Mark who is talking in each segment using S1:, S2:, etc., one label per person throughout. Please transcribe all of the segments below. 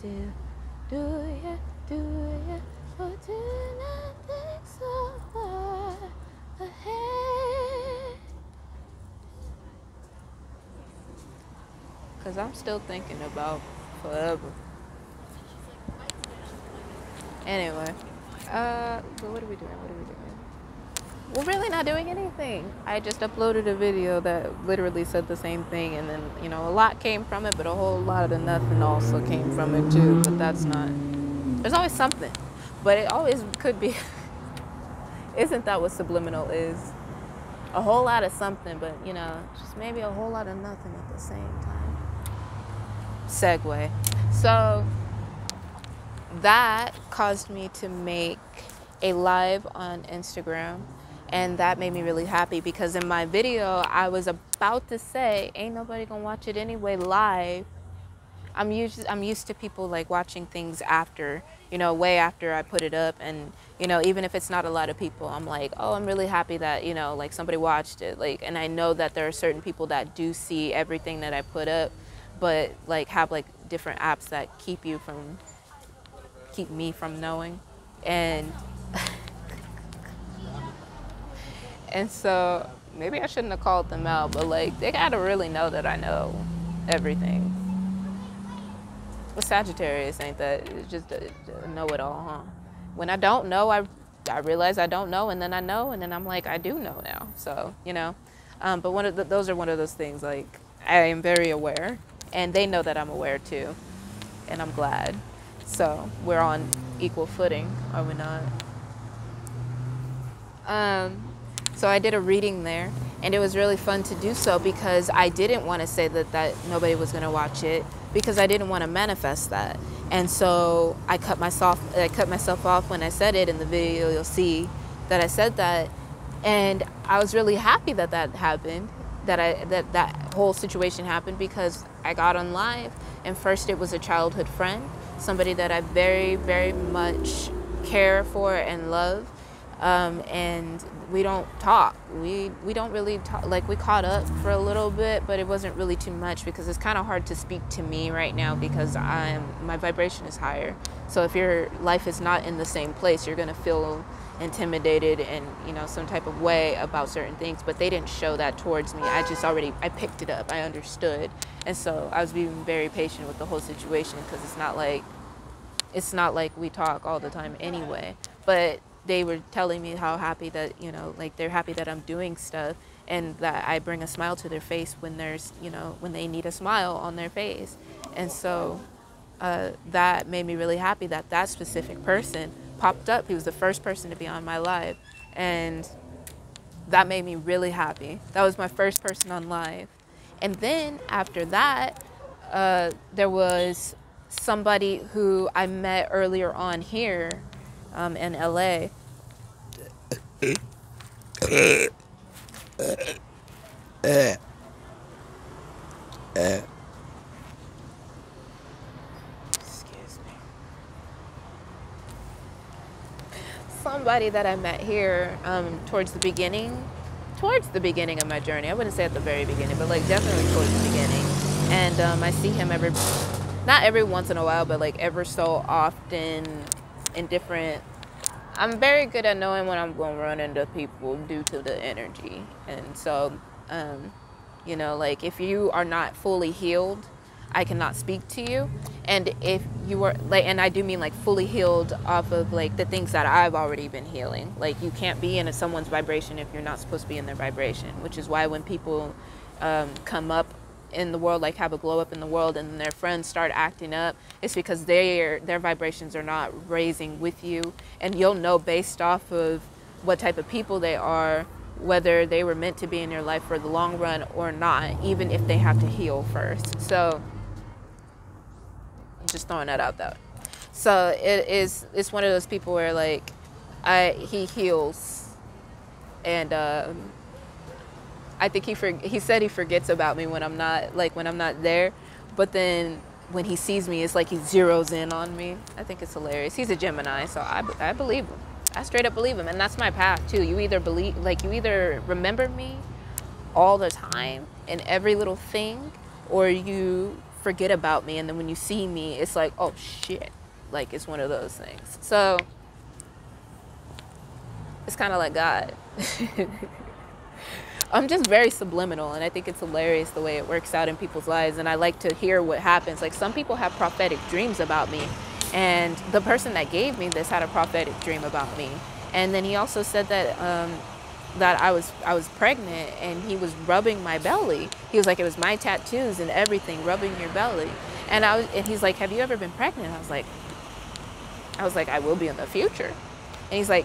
S1: still? Do you, or do not think so far ahead? Cause I'm still thinking about forever. Anyway, but what are we doing? We're really not doing anything. I just uploaded a video that literally said the same thing, and then, you know, a lot came from it, but a whole lot of the nothing also came from it too. But that's not, there's always something, but it always could be. Isn't that what subliminal is? A whole lot of something, but, you know, just maybe a whole lot of nothing at the same time. Segue. So that caused me to make a live on Instagram, and that made me really happy, because in my video I was about to say ain't nobody gonna watch it anyway live. I'm used to people like watching things after, you know, way after I put it up, and, you know, even if it's not a lot of people, I'm like, oh, I'm really happy that, you know, like somebody watched it, like, and I know that there are certain people that do see everything that I put up, but like have like different apps that keep me from knowing. And and so maybe I shouldn't have called them out, but like they gotta really know that I know everything. With Sagittarius, ain't that? It's just a know-it-all, huh? When I don't know, I realize I don't know, and then I know, and then I'm like, I do know now. So, you know, but those are one of those things, like, I am very aware, and they know that I'm aware too, and I'm glad. So we're on equal footing, are we not? So I did a reading there, and it was really fun to do so, because I didn't want to say that nobody was going to watch it, because I didn't want to manifest that. And so I cut myself off when I said it in the video. You'll see that I said that, and I was really happy that that happened, that whole situation happened, because I got on live, and first it was a childhood friend, somebody that I very, very much care for and love. And we don't talk. We don't really talk. Like, we caught up for a little bit, but it wasn't really too much, because it's kind of hard to speak to me right now, because my vibration is higher. So if your life is not in the same place, you're gonna feel intimidated and, you know, some type of way about certain things. But they didn't show that towards me. I picked it up. I understood, and so I was being very patient with the whole situation, because it's not like we talk all the time anyway. But they were telling me how happy that, you know, like they're happy that I'm doing stuff, and that I bring a smile to their face when there's, you know, when they need a smile on their face. And so that made me really happy that that specific person popped up. He was the first person to be on my live, and that made me really happy. That was my first person on live. And then after that, there was somebody who I met earlier on here in LA. Excuse me. Somebody that I met here towards the beginning of my journey. I wouldn't say at the very beginning, but like definitely towards the beginning. And I see him not every once in a while, but like ever so often in different. I'm very good at knowing when I'm going to run into people due to the energy. And so, you know, like if you are not fully healed, I cannot speak to you. And if you were like, and I do mean like fully healed off of like the things that I've already been healing. Like you can't be in someone's vibration if you're not supposed to be in their vibration, which is why when people come up in the world, like have a glow up in the world, and their friends start acting up, it's because their vibrations are not raising with you. And you'll know based off of what type of people they are, whether they were meant to be in your life for the long run or not, even if they have to heal first. So I'm just throwing that out there. So it's one of those people where like he heals, and I think he said he forgets about me when I'm not there, but then when he sees me, it's like he zeroes in on me. I think it's hilarious. He's a Gemini, so I believe him. I straight up believe him, and that's my path too. You either remember me all the time in every little thing, or you forget about me, and then when you see me, it's like, oh shit, like it's one of those things. So it's kind of like God. I'm just very subliminal, and I think it's hilarious the way it works out in people's lives, and I like to hear what happens. Like, some people have prophetic dreams about me, and the person that gave me this had a prophetic dream about me. And then he also said that that I was pregnant, and he was rubbing my belly. He was like, it was my tattoos and everything rubbing your belly. And he's like, have you ever been pregnant? I was like, I will be in the future. And he's like,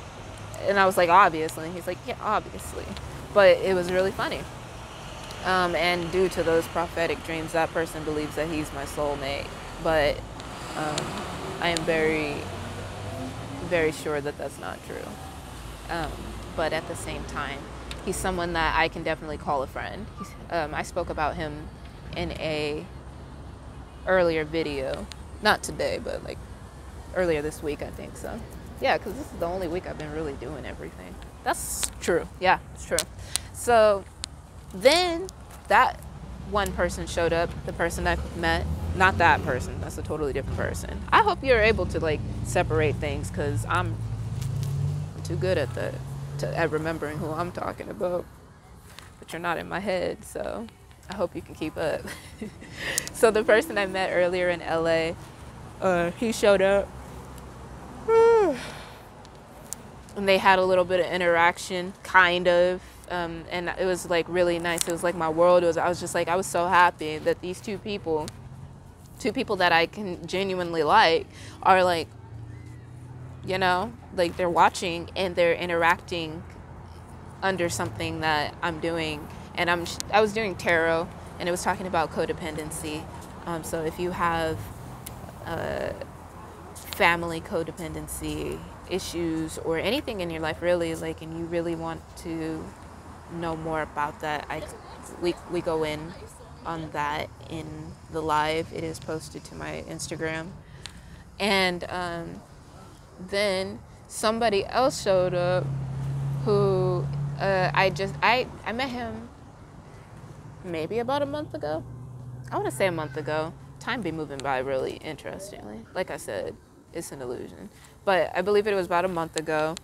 S1: and I was like, obviously. And he's like, yeah, obviously. But it was really funny. And due to those prophetic dreams, that person believes that he's my soulmate. But I am very, very sure that that's not true. But at the same time, he's someone that I can definitely call a friend. I spoke about him in a earlier video. Not today, but like earlier this week, I think so. Yeah, because this is the only week I've been really doing everything. That's true. Yeah, it's true. So then that one person showed up, the person I met. Not that person. That's a totally different person. I hope you're able to like separate things, because I'm too good at at remembering who I'm talking about. But you're not in my head, so I hope you can keep up. So the person I met earlier in LA, he showed up. And they had a little bit of interaction, kind of, and it was like really nice. It was like my world. I was just like, I was so happy that these two people that I can genuinely like are like, you know, like they're watching and they're interacting under something that I'm doing. And I was doing tarot, and it was talking about codependency. So if you have family codependency issues or anything in your life really, like, and you really want to know more about that, we go in on that in the live. It is posted to my Instagram. And then somebody else showed up who I met him maybe about a month ago. I want to say a month ago. Time be moving by really interestingly. Like I said, it's an illusion. But I believe it was about a month ago.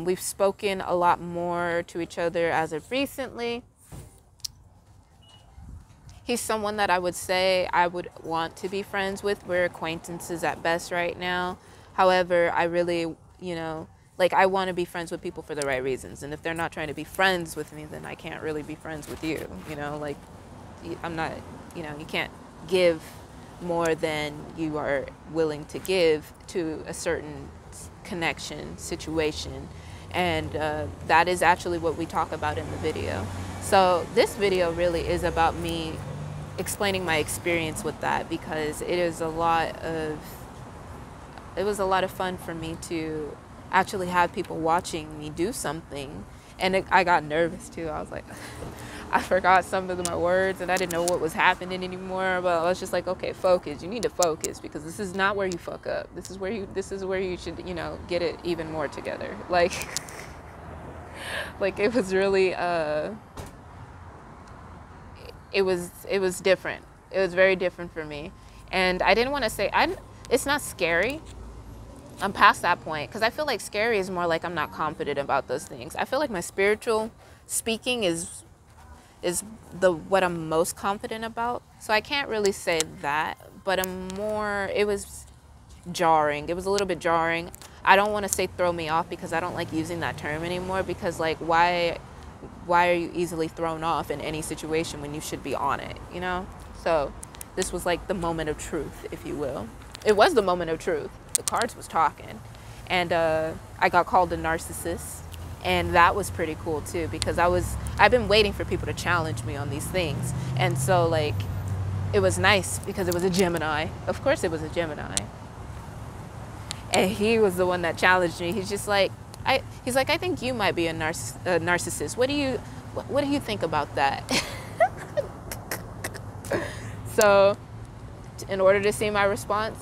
S1: We've spoken a lot more to each other as of recently. He's someone that I would say I would want to be friends with. We're acquaintances at best right now. However, I really, you know, like, I want to be friends with people for the right reasons. And if they're not trying to be friends with me, then I can't really be friends with you. You know, like, I'm not, you know, you can't give more than you are willing to give to a certain connection, situation. And that is actually what we talk about in the video. So this video really is about me explaining my experience with that, because it was a lot of fun for me to actually have people watching me do something. And I got nervous too. I was like, I forgot some of my words and I didn't know what was happening anymore. But I was just like, okay, focus. You need to focus, because this is not where you fuck up. This is where you should, you know, get it even more together. Like, like, it was really, it was different. It was very different for me. And I didn't want to say, it's not scary. I'm past that point, because I feel like scary is more like I'm not confident about those things. I feel like my spiritual speaking is what I'm most confident about. So I can't really say that, but it was jarring. It was a little bit jarring. I don't want to say throw me off, because I don't like using that term anymore, because like, why are you easily thrown off in any situation when you should be on it, you know? So this was like the moment of truth, if you will. It was the moment of truth. The cards was talking. And I got called a narcissist. And that was pretty cool too, because I've been waiting for people to challenge me on these things. And so like, it was nice because it was a Gemini. Of course it was a Gemini. And he was the one that challenged me. He's just like, I think you might be a narcissist. What do you think about that? So in order to see my response,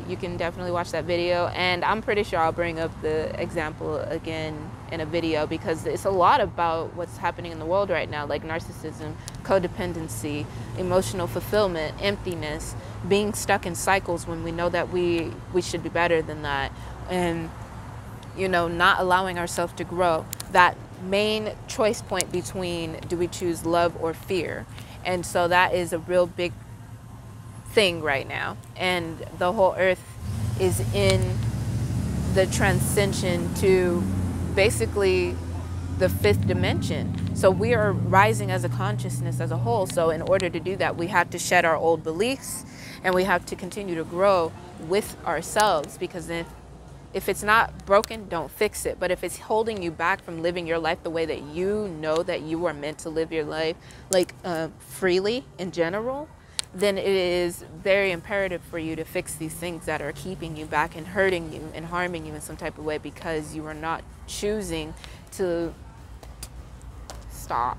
S1: you can definitely watch that video. And I'm pretty sure I'll bring up the example again in a video, because it's a lot about what's happening in the world right now, like narcissism, codependency, emotional fulfillment, emptiness, being stuck in cycles when we know that we should be better than that, and not allowing ourselves to grow. That main choice point between, do we choose love or fear? And so that is a real big thing right now, and the whole earth is in the transition to basically the fifth dimension. So we are rising as a consciousness as a whole. So in order to do that, we have to shed our old beliefs, and we have to continue to grow with ourselves, because if it's not broken, don't fix it. But if it's holding you back from living your life the way that you know that you are meant to live your life, like freely in general, then it is very imperative for you to fix these things that are keeping you back and hurting you and harming you in some type of way, because you are not choosing to stop.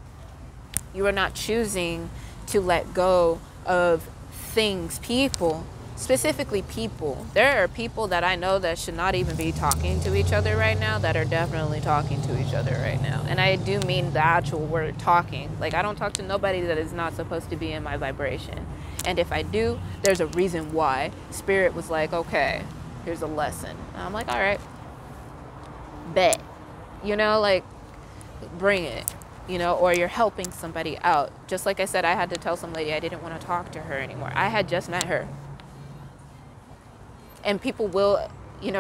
S1: You are not choosing to let go of things, people, specifically people. There are people that I know that should not even be talking to each other right now that are definitely talking to each other right now. And I do mean the actual word talking. Like, I don't talk to nobody that is not supposed to be in my vibration. And if I do, there's a reason why. Spirit was like, okay, here's a lesson. And I'm like, all right, bet. Like, bring it. Or you're helping somebody out. Just like I said, I had to tell some lady I didn't want to talk to her anymore. I had just met her. And people will,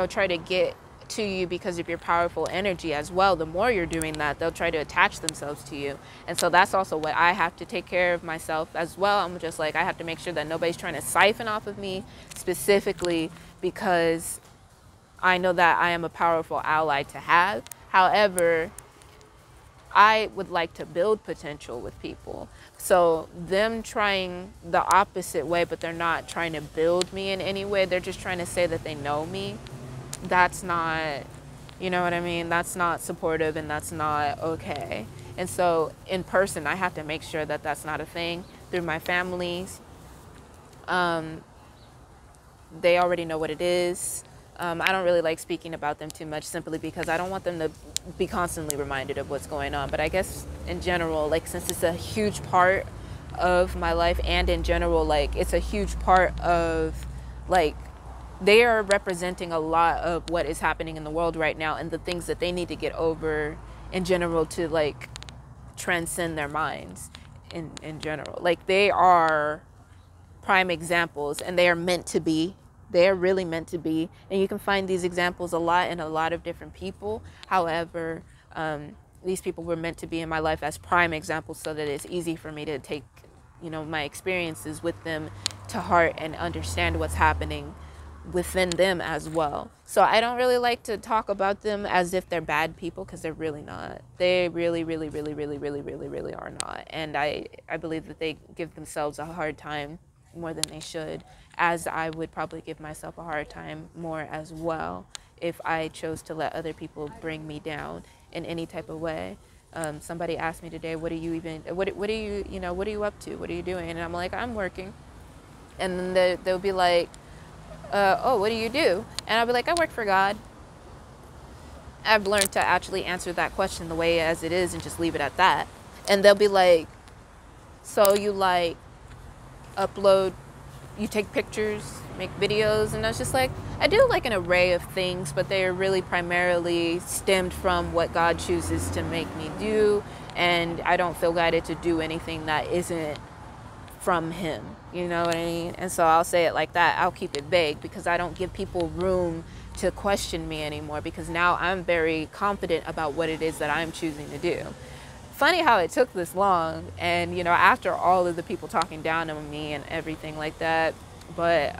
S1: try to get to you because of your powerful energy as well. The more you're doing that, they'll try to attach themselves to you. And so that's also what I have to take care of myself as well. I'm just like, I have to make sure that nobody's trying to siphon off of me, specifically because I know that I am a powerful ally to have. However, I would like to build potential with people. So them trying the opposite way, but they're not trying to build me in any way. They're just trying to say that they know me. That's not, you know what I mean? That's not supportive, and that's not okay. And so in person, I have to make sure that that's not a thing. Through my families, they already know what it is. I don't really like speaking about them too much, simply because I don't want them to be constantly reminded of what's going on. But I guess in general, like, since it's a huge part of my life, and in general, like, it's a huge part of, like, they are representing a lot of what is happening in the world right now, and the things that they need to get over in general to, like, transcend their minds in general. Like, they are prime examples, and they are meant to be. They're really meant to be. And you can find these examples a lot in a lot of different people. However, these people were meant to be in my life as prime examples, so that it's easy for me to take, my experiences with them to heart and understand what's happening within them as well. So I don't really like to talk about them as if they're bad people, because they're really not. They really, really, really, really, really, really, really are not. And I believe that they give themselves a hard time more than they should, as I would probably give myself a hard time more as well if I chose to let other people bring me down in any type of way. Somebody asked me today, what are you up to? What are you doing? And I'm like, I'm working. And then they'll be like, oh, what do you do? And I'll be like, I work for God. I've learned to actually answer that question the way as it is and just leave it at that. And they'll be like, so you like upload, you take pictures, make videos? And I was just like, I do like an array of things, but they are really primarily stemmed from what God chooses to make me do. And I don't feel guided to do anything that isn't from him, you know what I mean? And so I'll say it like that. I'll keep it vague, because I don't give people room to question me anymore, because now I'm very confident about what it is that I'm choosing to do. Funny how it took this long, and after all of the people talking down on me and everything like that, but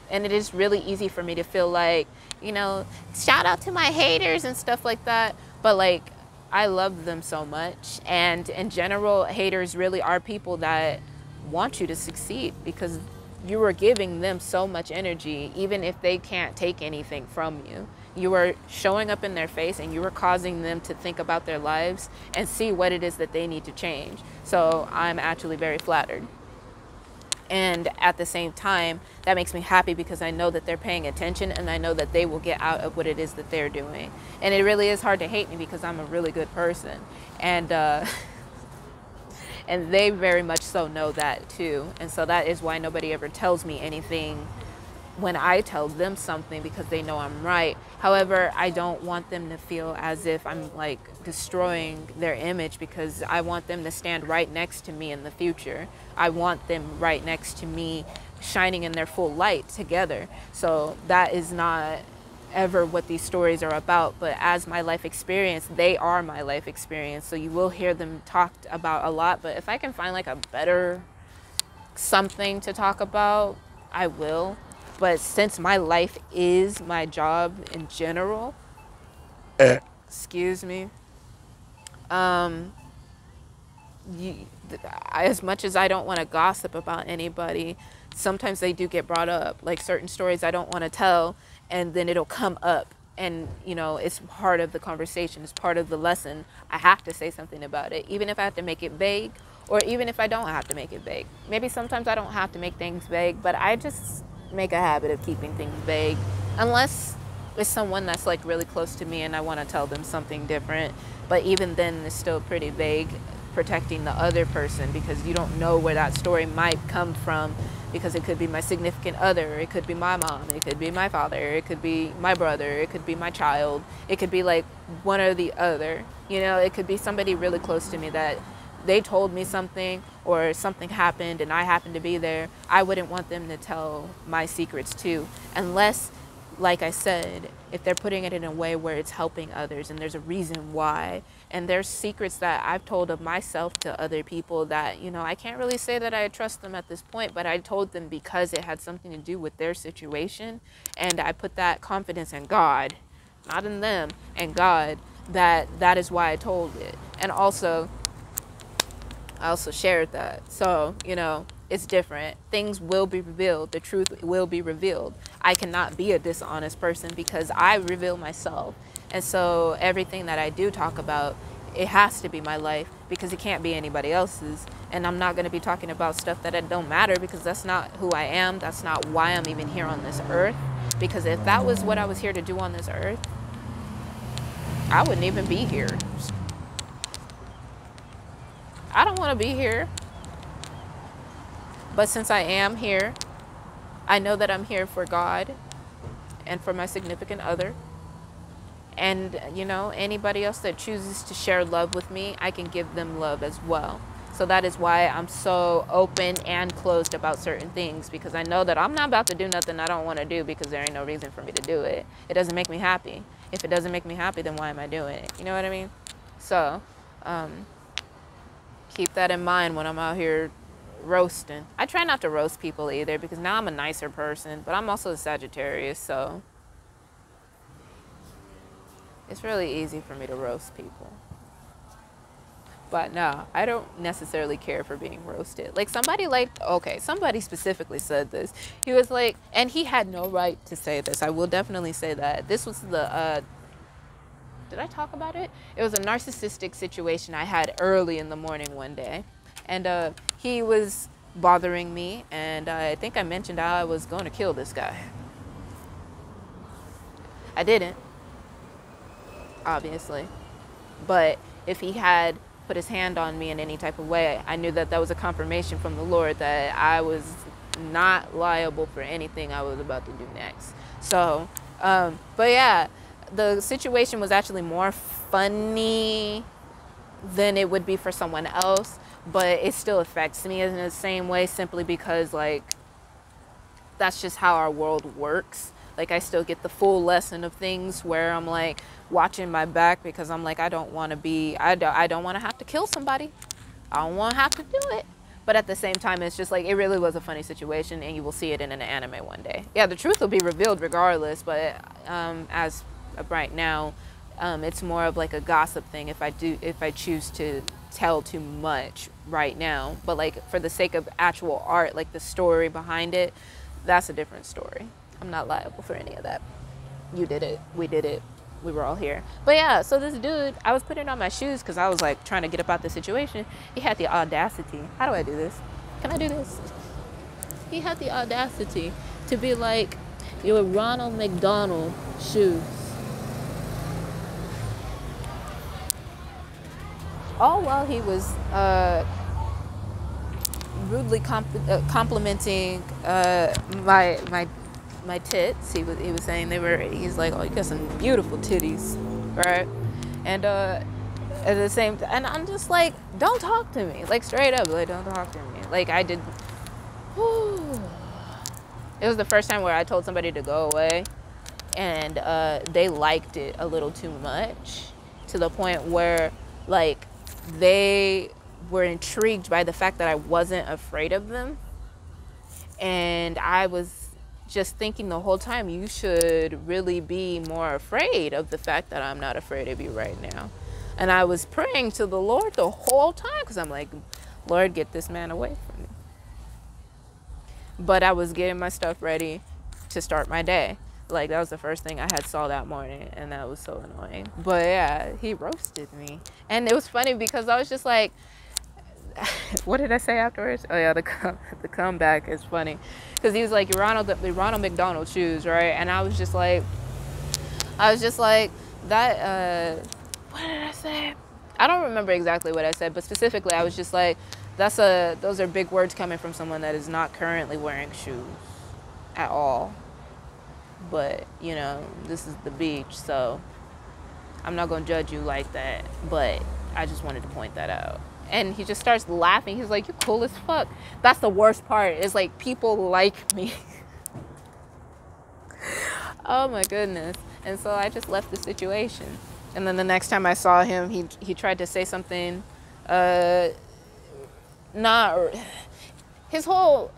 S1: and it is really easy for me to feel like, shout out to my haters and stuff like that, but like, I love them so much. And in general, haters really are people that want you to succeed, because you are giving them so much energy, even if they can't take anything from you. You are showing up in their face, and you are causing them to think about their lives and see what it is that they need to change. So I'm actually very flattered. And at the same time, that makes me happy, because I know that they're paying attention, and I know that they will get out of what it is that they're doing. And it really is hard to hate me, because I'm a really good person. And And they very much so know that too. And so that is why nobody ever tells me anything when I tell them something, because they know I'm right. However, I don't want them to feel as if I'm like destroying their image, because I want them to stand right next to me in the future. I want them right next to me, shining in their full light together. So that is not ever what these stories are about, but as my life experience, they are my life experience. So you will hear them talked about a lot, but if I can find like a better something to talk about, I will. But since my life is my job in general, excuse me, as much as I don't want to gossip about anybody, sometimes they do get brought up. Like certain stories I don't want to tell, and then it'll come up. And, you know, it's part of the conversation. It's part of the lesson. I have to say something about it, even if I have to make it vague, or even if I don't have to make it vague. Maybe sometimes I don't have to make things vague, but I just make a habit of keeping things vague, unless it's someone that's like really close to me and I want to tell them something different. But even then, it's still pretty vague, protecting the other person, because you don't know where that story might come from, because it could be my significant other, it could be my mom, it could be my father, it could be my brother, it could be my child, it could be like one or the other. You know, it could be somebody really close to me that they told me something, or something happened and I happened to be there. I wouldn't want them to tell my secrets too, unless, like I said, if they're putting it in a way where it's helping others and there's a reason why. And there's secrets that I've told of myself to other people that, you know, I can't really say that I trust them at this point, but I told them because it had something to do with their situation. And I put that confidence in God, not in them, and God, that is why I told it. And also, I also shared that. So, you know, it's different. Things will be revealed. The truth will be revealed. I cannot be a dishonest person because I reveal myself. And so everything that I do talk about, it has to be my life, because it can't be anybody else's. And I'm not going to be talking about stuff that it don't matter, because that's not who I am. That's not why I'm even here on this earth. Because if that was what I was here to do on this earth, I wouldn't even be here. I don't want to be here. But since I am here, I know that I'm here for God and for my significant other. And, you know, anybody else that chooses to share love with me, I can give them love as well. So that is why I'm so open and closed about certain things, because I know that I'm not about to do nothing I don't want to do, because there ain't no reason for me to do it. It doesn't make me happy. If it doesn't make me happy, then why am I doing it? You know what I mean? So, keep that in mind when I'm out here roasting. I try not to roast people either, because now I'm a nicer person, but I'm also a Sagittarius, so it's really easy for me to roast people. But no, I don't necessarily care for being roasted. Like somebody somebody specifically said this. He was like, and he had no right to say this. I will definitely say that. This was the, did I talk about it? It was a narcissistic situation I had early in the morning one day. And he was bothering me, and I think I mentioned how I was going to kill this guy. I didn't, obviously. But if he had put his hand on me in any type of way, I knew that that was a confirmation from the Lord that I was not liable for anything I was about to do next. So, but yeah, the situation was actually more funny than it would be for someone else, but it still affects me in the same way, simply because like that's just how our world works. Like I still get the full lesson of things where I'm like watching my back, because I'm like, I don't want to have to kill somebody. I don't want to have to do it. But at the same time, it's just like, it really was a funny situation, and you will see it in an anime one day. Yeah, the truth will be revealed regardless, but as of right now, it's more of like a gossip thing if I choose to tell too much right now. But like for the sake of actual art, like the story behind it, that's a different story. I'm not liable for any of that. You did it. We did it. We were all here. But yeah, so this dude, I was putting on my shoes because I was like trying to get up out the situation. He had the audacity. How do I do this? Can I do this? He had the audacity to be like, your Ronald McDonald shoes. All while he was rudely complimenting my tits. He was saying he's like, oh, you got some beautiful titties, right? And at the same time, and I'm just like, don't talk to me, like straight up, like don't talk to me. Like I did. It was the first time where I told somebody to go away, and they liked it a little too much, to the point where like they were intrigued by the fact that I wasn't afraid of them. And I was just thinking the whole time, you should really be more afraid of the fact that I'm not afraid of you right now. And I was praying to the Lord the whole time, because I'm like, Lord, get this man away from me. But I was getting my stuff ready to start my day. Like, that was the first thing I had saw that morning, and that was so annoying. But yeah, he roasted me. And it was funny because I was just like, what did I say afterwards? Oh yeah, the comeback is funny. Because he was like, you're Ronald McDonald shoes, right? And I was just like, that, what did I say? I don't remember exactly what I said, but specifically I was just like, those are big words coming from someone that is not currently wearing shoes at all. But, you know, this is the beach, so I'm not going to judge you like that. But I just wanted to point that out. And he just starts laughing. He's like, you cool as fuck. That's the worst part. It's like, people like me. Oh my goodness. And so I just left the situation. And then the next time I saw him, he tried to say something, his whole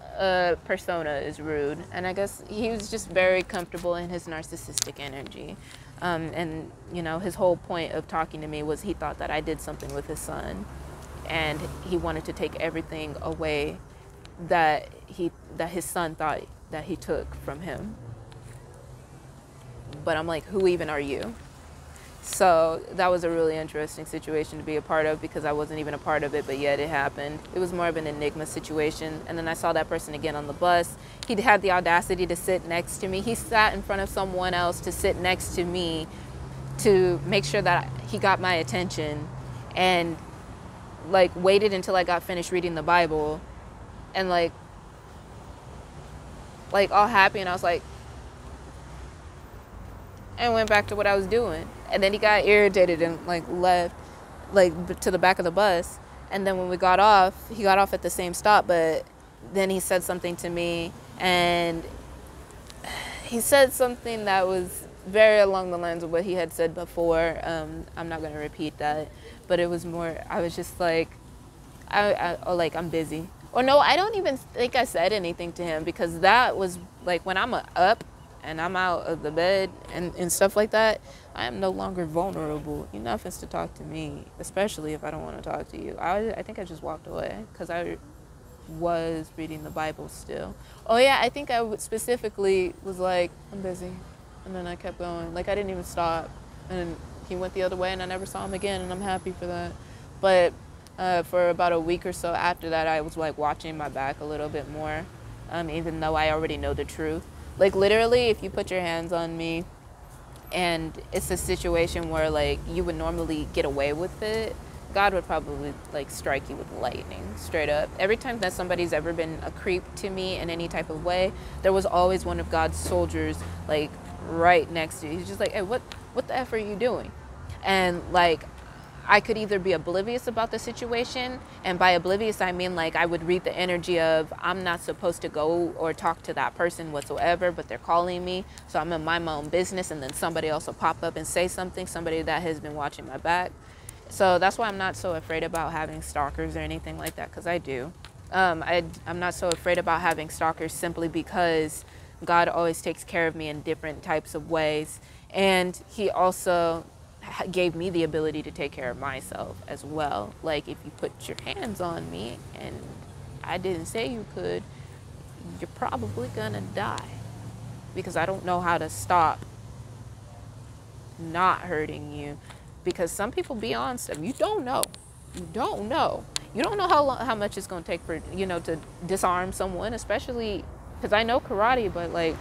S1: persona is rude, and I guess he was just very comfortable in his narcissistic energy. And you know, his whole point of talking to me was he thought that I did something with his son, and he wanted to take everything away that his son thought that he took from him. But I'm like, who even are you? So that was a really interesting situation to be a part of, because I wasn't even a part of it, but yet it happened. It was more of an enigma situation. And then I saw that person again on the bus. He had the audacity to sit next to me. He sat in front of someone else to sit next to me to make sure that he got my attention, and like waited until I got finished reading the Bible, and like all happy, and I was like, and went back to what I was doing. And then he got irritated and like left, like to the back of the bus. And then when we got off, he got off at the same stop, but then he said something to me, and he said something that was very along the lines of what he had said before. I'm not going to repeat that, but it was more, I was just like, I'm busy. Or no, I don't even think I said anything to him, because that was like, when I'm up and I'm out of the bed and stuff like that, I am no longer vulnerable. You're not supposed to talk to me, especially if I don't want to talk to you. I think I just walked away, because I was reading the Bible still. Oh yeah, I think I specifically was like, I'm busy. And then I kept going. Like, I didn't even stop. And he went the other way, and I never saw him again, and I'm happy for that. But for about a week or so after that, I was like watching my back a little bit more, even though I already know the truth. Like, literally, if you put your hands on me and it's a situation where like you would normally get away with it, God would probably like strike you with lightning, straight up. Every time that somebody's ever been a creep to me in any type of way, there was always one of God's soldiers like right next to you. He's just like, hey, what the F are you doing? And like, I could either be oblivious about the situation, and by oblivious I mean like I would read the energy of, I'm not supposed to go or talk to that person whatsoever, but they're calling me, so I'm gonna mind my own business, and then somebody else will pop up and say something, somebody that has been watching my back. So that's why I'm not so afraid about having stalkers or anything like that, because I do. I'm not so afraid about having stalkers simply because God always takes care of me in different types of ways, and he also gave me the ability to take care of myself as well. Like, if you put your hands on me and I didn't say you could, you're probably gonna die, because I don't know how to stop not hurting you, because some people be on stuff. You don't know how much it's gonna take for, to disarm someone, especially because I know karate, but like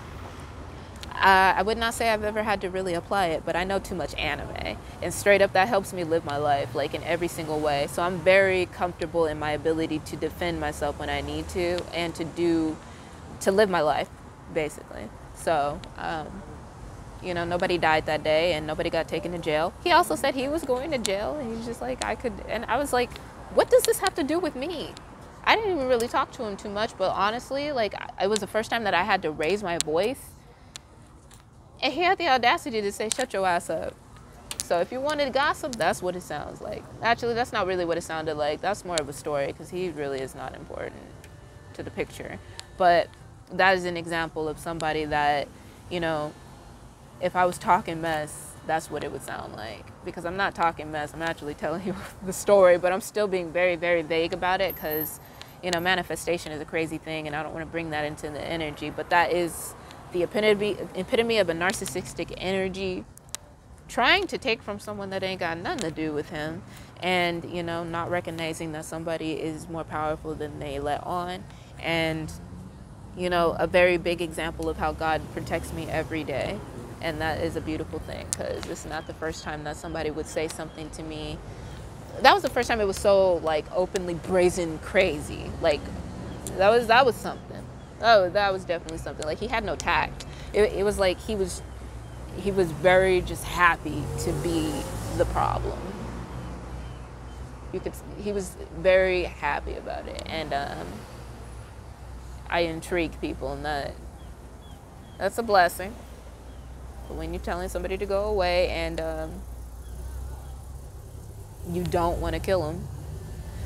S1: I would not say I've ever had to really apply it, but I know too much anime. And straight up, that helps me live my life, like in every single way. So I'm very comfortable in my ability to defend myself when I need to, and to live my life, basically. So, you know, nobody died that day and nobody got taken to jail. He also said he was going to jail, and he's just like, and I was like, what does this have to do with me? I didn't even really talk to him too much, but honestly, like, it was the first time that I had to raise my voice. And he had the audacity to say, shut your ass up. So if you wanted gossip, that's what it sounds like. Actually, that's not really what it sounded like. That's more of a story, because he really is not important to the picture. But that is an example of somebody that, you know, if I was talking mess, that's what it would sound like. Because I'm not talking mess. I'm actually telling you the story, but I'm still being very, very vague about it, because, you know, manifestation is a crazy thing, and I don't want to bring that into the energy. But that is the epitome of a narcissistic energy, trying to take from someone that ain't got nothing to do with him, and, you know, not recognizing that somebody is more powerful than they let on. And, you know, a very big example of how God protects me every day. And that is a beautiful thing, because it's not the first time that somebody would say something to me. That was the first time it was so, like, openly brazen crazy. Like, that was something. Oh, that was definitely something. Like, he had no tact. It was like he was very just happy to be the problem. He was very happy about it. And I intrigue people, and that's a blessing. But when you're telling somebody to go away and you don't want to kill them,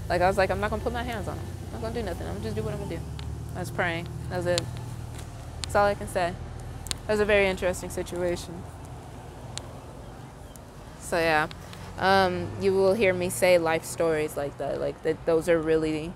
S1: like, I was like, I'm not going to put my hands on them. I'm not going to do nothing. I'm going to just do what I'm going to do. I was praying. That's it. That's all I can say. It was a very interesting situation. So yeah, you will hear me say life stories like that. Like, that, those are really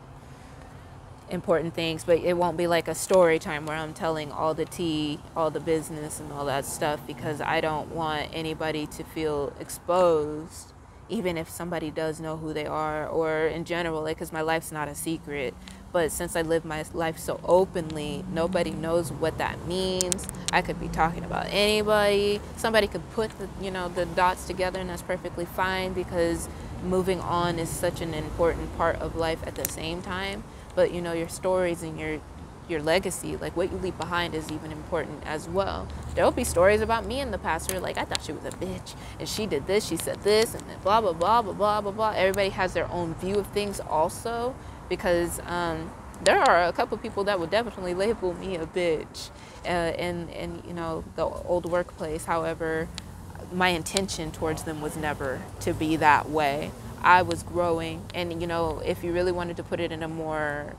S1: important things, but it won't be like a story time where I'm telling all the tea, all the business and all that stuff, because I don't want anybody to feel exposed, even if somebody does know who they are, or in general, like, because my life's not a secret. But since I live my life so openly, nobody knows what that means. I could be talking about anybody. Somebody could put the, you know, the dots together, and that's perfectly fine, because moving on is such an important part of life at the same time. But, you know, your stories and your legacy, like what you leave behind, is even important as well. There'll be stories about me in the past where, like, I thought she was a bitch, and she did this, she said this, and then blah, blah, blah, blah, blah, blah, blah. Everybody has their own view of things also, because there are a couple people that would definitely label me a bitch in you know, the old workplace. However, my intention towards them was never to be that way. I was growing, and, you know, if you really wanted to put it in a more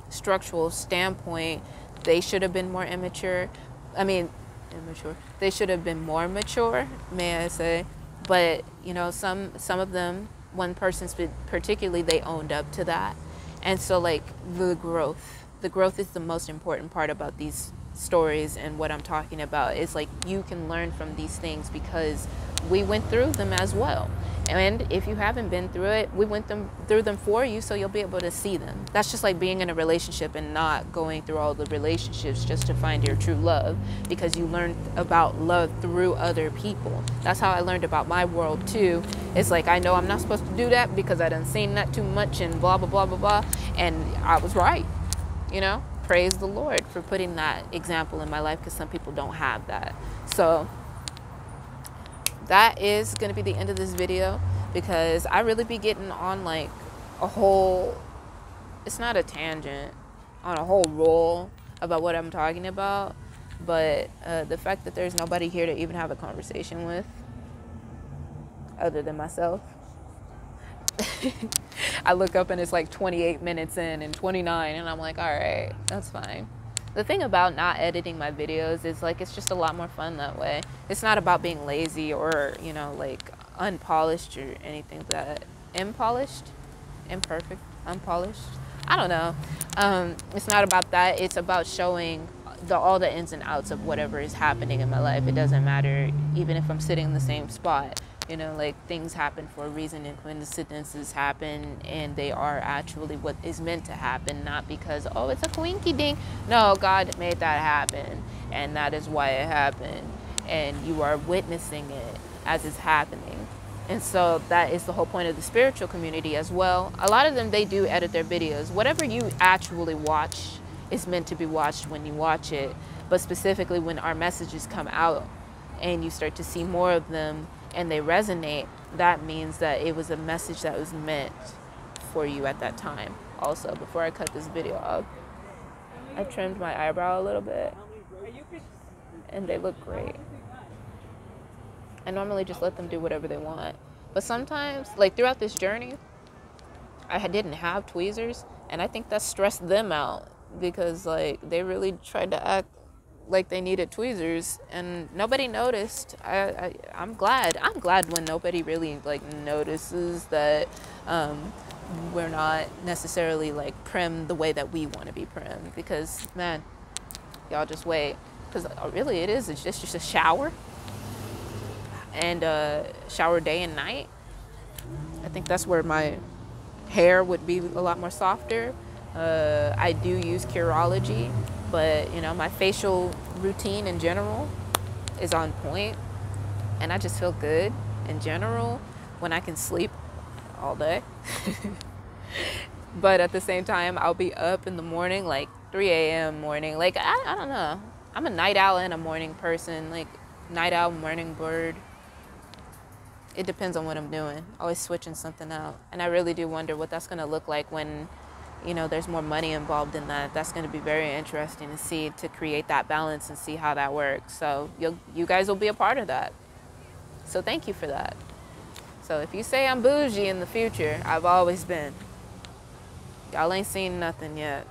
S1: structural standpoint, they should have been more immature. I mean, immature. They should have been more mature, may I say. But, you know, some of them, one person particularly, they owned up to that. And so, like, the growth is the most important part about these stories, and what I'm talking about is, like, you can learn from these things because we went through them as well. And if you haven't been through it, we went through them for you, so you'll be able to see them. That's just like being in a relationship and not going through all the relationships just to find your true love, because you learn about love through other people. That's how I learned about my world too. It's like, I know I'm not supposed to do that because I done seen that too much and blah, blah, blah, blah, blah. And I was right, you know? Praise the Lord for putting that example in my life, because some people don't have that. So that is going to be the end of this video, because I really be getting on like a whole, it's not a tangent, on a whole roll about what I'm talking about. But the fact that there's nobody here to even have a conversation with other than myself. I look up and it's like 28 minutes in and 29, and I'm like, all right, that's fine. The thing about not editing my videos is, like, it's just a lot more fun that way. It's not about being lazy or, you know, like, unpolished or anything like that. Impolished? Imperfect? Unpolished? I don't know. It's not about that. It's about showing all the ins and outs of whatever is happening in my life. It doesn't matter even if I'm sitting in the same spot. You know, like things happen for a reason and coincidences happen, and they are actually what is meant to happen, not because, oh, it's a coinky dink. No, God made that happen, and that is why it happened, and you are witnessing it as it's happening. And so that is the whole point of the spiritual community as well. A lot of them, they do edit their videos. Whatever you actually watch is meant to be watched when you watch it. But specifically when our messages come out and you start to see more of them and they resonate, that means that it was a message that was meant for you at that time. Also, before I cut this video up, I trimmed my eyebrow a little bit and they look great. I normally just let them do whatever they want. But sometimes, like throughout this journey, I didn't have tweezers, and I think that stressed them out because like they really tried to act like they needed tweezers and nobody noticed. I'm glad when nobody really like notices that we're not necessarily like prim the way that we want to be prim, because man, y'all just wait, because really it's just a shower and shower day and night. I think that's where my hair would be a lot more softer. I do use Curology, but you know, my facial routine in general is on point, and I just feel good in general when I can sleep all day. But at the same time, I'll be up in the morning, like 3 a.m. morning. Like I don't know, I'm a night owl and a morning person, like night owl, morning bird. It depends on what I'm doing. Always switching something out. And I really do wonder what that's going to look like when, you know, there's more money involved in that. That's going to be very interesting to see, to create that balance and see how that works. So you guys will be a part of that. So thank you for that. So if you say I'm bougie in the future, I've always been. Y'all ain't seen nothing yet.